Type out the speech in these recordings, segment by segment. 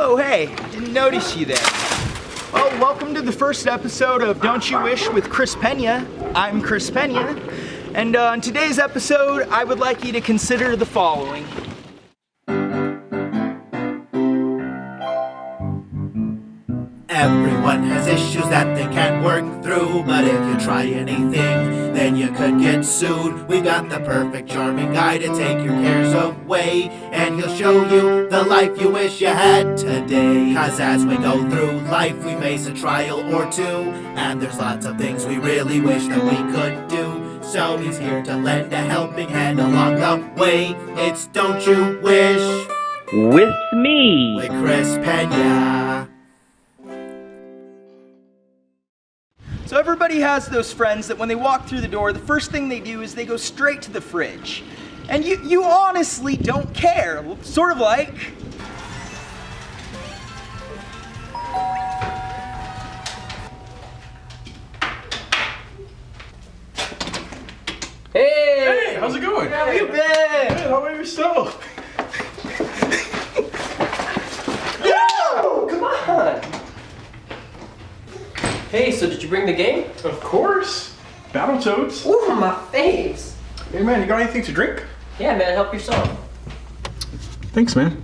Oh hey, didn't notice you there. Well, welcome to the first episode of Don't You Wish with Chris Peña. I'm Chris Peña, and on today's episode, I would like you to consider the following. Everyone has issues that they can't work through, but if you try anything, then you could get sued. We got the perfect charming guy to take your cares away, and he'll show you the life you wish you had today. Cause as we go through life, we face a trial or two, and there's lots of things we really wish that we could do. So he's here to lend a helping hand along the way. It's Don't You Wish with me, with Chris Peña. So everybody has those friends that when they walk through the door, the first thing they do is they go straight to the fridge. And you honestly don't care. Sort of like... Hey, how's it going? How have you been? Good, how about yourself? Yo, come on. Hey, so did you bring the game? Of course. BattleToads. Ooh, my faves. Hey man, you got anything to drink? Yeah, man, help yourself. Thanks, man.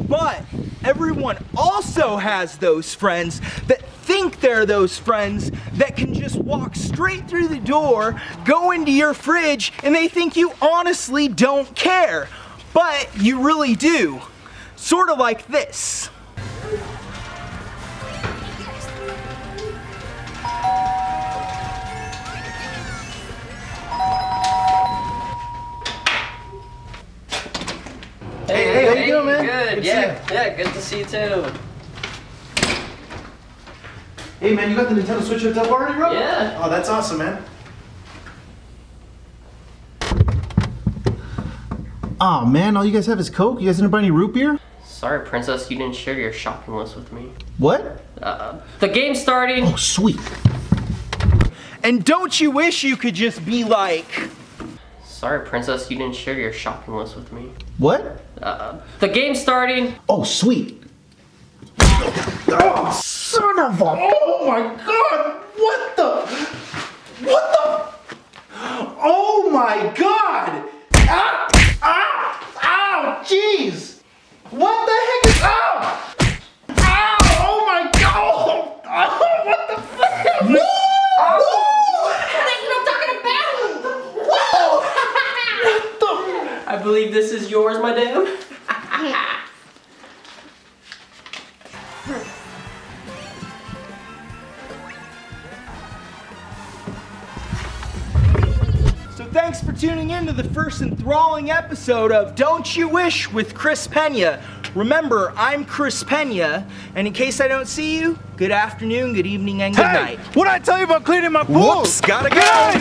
But everyone also has those friends that think they're those friends that can just walk straight through the door, go into your fridge, and they think you honestly don't care. But you really do. Sort of like this. Hey, how you doing, man? Good, Good to yeah, good to see you too. Hey man, you got the Nintendo Switch hooked up already, bro? Yeah. Oh, that's awesome, man. Oh man, all you guys have is Coke? You guys didn't buy any root beer? Sorry, Princess, you didn't share your shopping list with me. What? The game's starting. Oh, sweet. And don't you wish you could just be like... Sorry, Princess, you didn't share your shopping list with me. What? The game's starting. Oh, sweet. Oh, son of a... Oh my god! What the... Oh my god! Ah! Ah! Ow! Jeez! What the heck is... Ow! Ow! Oh my god! Oh, what the fuck? No! I believe this is yours, madame. So thanks for tuning in to the first enthralling episode of Don't You Wish with Chris Peña. Remember, I'm Chris Peña, and in case I don't see you, good afternoon, good evening, and good night. What'd I tell you about cleaning my pool? Whoops, gotta go!